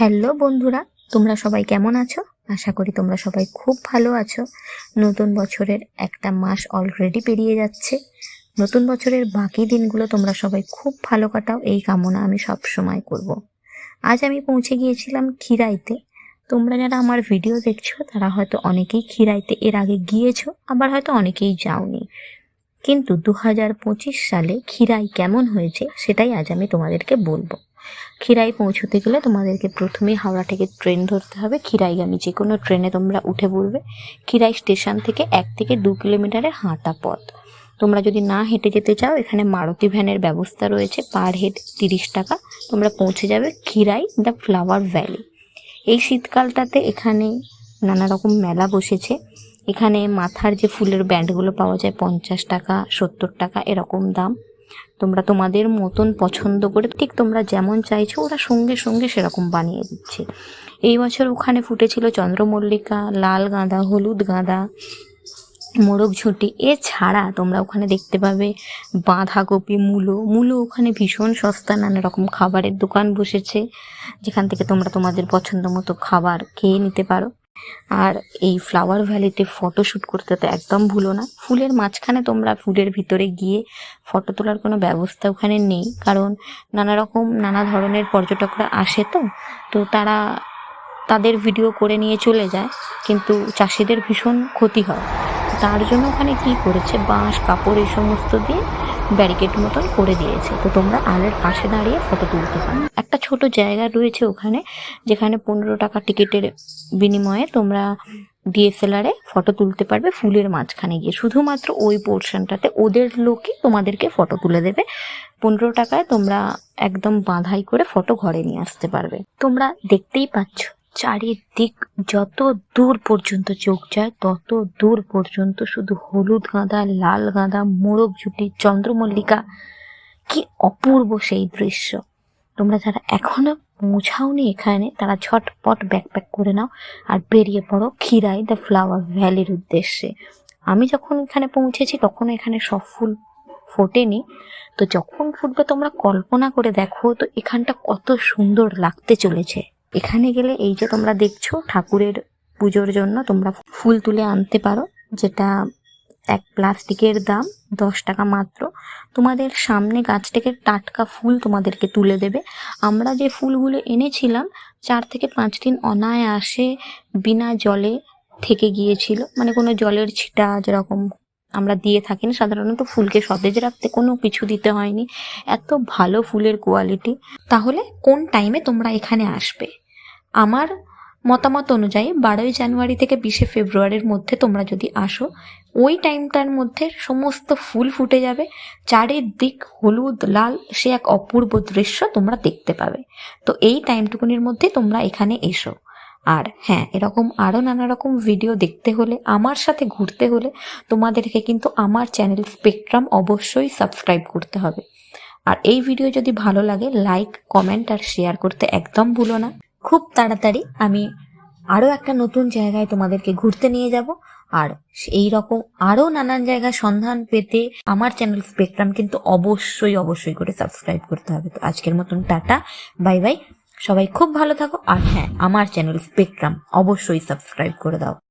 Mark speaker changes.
Speaker 1: Hello বন্ধুরা, তোমরা সবাই কেমন আছো? আশা করি তোমরা সবাই খুব ভালো আছো। নতুন বছরের একটা মাস অলরেডি পেরিয়ে যাচ্ছে। নতুন বছরের বাকি দিনগুলো তোমরা সবাই খুব ভালো কাটাও, এই কামনা আমি সব সময় করব। আজ আমি পৌঁছে গিয়েছিলাম ক্ষীরাইতে। তোমরা যারা আমার ভিডিও দেখছো তারা হয়তো অনেকেই ক্ষীরাইতে এর আগে গিয়েছো, আবার হয়তো অনেকেই যাওনি। কিন্তু 2025 সালে ক্ষীরাই কেমন হয়েছে সেটাই আজ আমি তোমাদেরকে বলবো। ক্ষীরাই পৌঁছতে গেলে তোমাদেরকে প্রথমেই হাওড়া থেকে ট্রেন ধরতে হবে। ক্ষীরাইগামী যে কোনো ট্রেনে তোমরা উঠে পড়বে। ক্ষীরাই স্টেশন থেকে 1 থেকে 2 কিলোমিটারের হাঁটা পথ। তোমরা যদি না হেঁটে যেতে চাও, এখানে মারুতি ভ্যানের ব্যবস্থা রয়েছে, পার হেড 30 টাকা। তোমরা পৌঁছে যাবে ক্ষীরাই দ্য ফ্লাওয়ার ভ্যালি। এই শীতকালটাতে এখানে নানা রকম মেলা বসেছে। এখানে মাথার যে ফুলের ব্যান্ডগুলো পাওয়া যায় 50 টাকা, 70 টাকা এরকম দাম। তোমরা তোমাদের মতন পছন্দ করে ঠিক তোমরা যেমন চাইছো ওরা সঙ্গে সঙ্গে সেরকম বানিয়ে দিচ্ছে। এই বছর ওখানে ফুটেছিল চন্দ্রমল্লিকা, লাল গাঁদা, হলুদ গাঁদা, মোরগঝুঁটি। এছাড়া তোমরা ওখানে দেখতে পাবে বাঁধাকপি, মূলো ওখানে ভীষণ সস্তা। নানা রকম খাবারের দোকান বসেছে, যেখান থেকে তোমরা তোমাদের পছন্দ মতো খাবার খেয়ে নিতে পারো। আর এই ফ্লাওয়ার ভ্যালিতে ফটোশ্যুট করতে তো একদম ভুলো না। ফুলের মাঝখানে তোমরা ফুলের ভিতরে গিয়ে ফটো তোলার কোনো ব্যবস্থা ওখানে নেই, কারণ নানা ধরনের পর্যটকরা আসে, তো তারা তাদের ভিডিও করে নিয়ে চলে যায়, কিন্তু চাষিদের ভীষণ ক্ষতি হয়। তার জন্য ওখানে কি করেছে, বাঁশ, কাপড় এই সমস্ত দিয়ে ব্যারিকেড মতন করে দিয়েছে। তো তোমরা আলের পাশে দাঁড়িয়ে ফটো তুলতে পারো। একটা ছোট জায়গা রয়েছে ওখানে, যেখানে 15 টাকা টিকিটের বিনিময়ে তোমরা ডিএসএলআরে ফটো তুলতে পারবে ফুলের মাঝখানে গিয়ে। শুধুমাত্র ওই পোর্শনটাতে ওদের লোকই তোমাদেরকে ফটো তুলে দেবে। 15 টাকায় তোমরা একদম বাঁধাই করে ফটো ঘরে নিয়ে আসতে পারবে। তোমরা দেখতেই পাচ্ছ চারিদিক যত দূর পর্যন্ত চোখ যায় তত দূর পর্যন্ত শুধু হলুদ গাঁদা, লাল গাঁদা, মোরগঝুঁটি, চন্দ্রমল্লিকা। কি অপূর্ব সেই দৃশ্য! তোমরা যারা এখনো পৌঁছাওনি এখানে তারা ঝটপট ব্যাকপ্যাক করে নাও আর বেরিয়ে পড়ো ক্ষীরাই দ্য ফ্লাওয়ার ভ্যালির উদ্দেশ্যে। আমি যখন এখানে পৌঁছেছি তখন এখানে সব ফুল ফোটেনি, তো যখন ফুটবে তোমরা কল্পনা করে দেখো তো এখানটা কত সুন্দর লাগতে চলেছে। এখানে গেলে এই যে তোমরা দেখছো ঠাকুরের পুজোর জন্য তোমরা ফুল তুলে আনতে পারো, যেটা এক প্লাস্টিকের দাম 10 টাকা মাত্র। তোমাদের সামনে গাছ থেকে টাটকা ফুল তোমাদেরকে তুলে দেবে। আমরা যে ফুলগুলো এনেছিলাম 4 থেকে 5 দিন অনায়াসে বিনা জলে থেকে গিয়েছিল, মানে কোনো জলের ছিটা যেরকম আমরা দিয়ে থাকি না সাধারণত, ফুলকে সতেজ রাখতে কোনো কিছু দিতে হয়নি। এত ভালো ফুলের কোয়ালিটি। তাহলে কোন টাইমে তোমরা এখানে আসবে? আমার মতামত অনুযায়ী 12ই জানুয়ারি থেকে 20শে ফেব্রুয়ারির মধ্যে তোমরা যদি আসো, ওই টাইমটার মধ্যে সমস্ত ফুল ফুটে যাবে, চারিদিক হলুদ লাল, সে এক অপূর্ব দৃশ্য তোমরা দেখতে পাবে। তো এই টাইমটুকুনির মধ্যে তোমরা এখানে এসো। আর হ্যাঁ, এরকম আরও নানা রকম ভিডিও দেখতে হলে, আমার সাথে ঘুরতে হলে তোমাদেরকে কিন্তু আমার চ্যানেল স্পেকট্রাম অবশ্যই সাবস্ক্রাইব করতে হবে। আর এই ভিডিও যদি ভালো লাগে লাইক, কমেন্ট আর শেয়ার করতে একদম ভুলো না। খুব তাড়াতাড়ি আমি আরও একটা নতুন জায়গায় তোমাদেরকে ঘুরতে নিয়ে যাব। আর এই রকম আরও নানান জায়গার সন্ধান পেতে আমার চ্যানেল স্পেকট্রাম কিন্তু অবশ্যই করে সাবস্ক্রাইব করতে হবে। তো আজকের মতন টাটা, বাই বাই। সবাই খুব ভালো থাকো। আর হ্যাঁ, আমার চ্যানেল স্পেকট্রাম অবশ্যই সাবস্ক্রাইব করে দাও।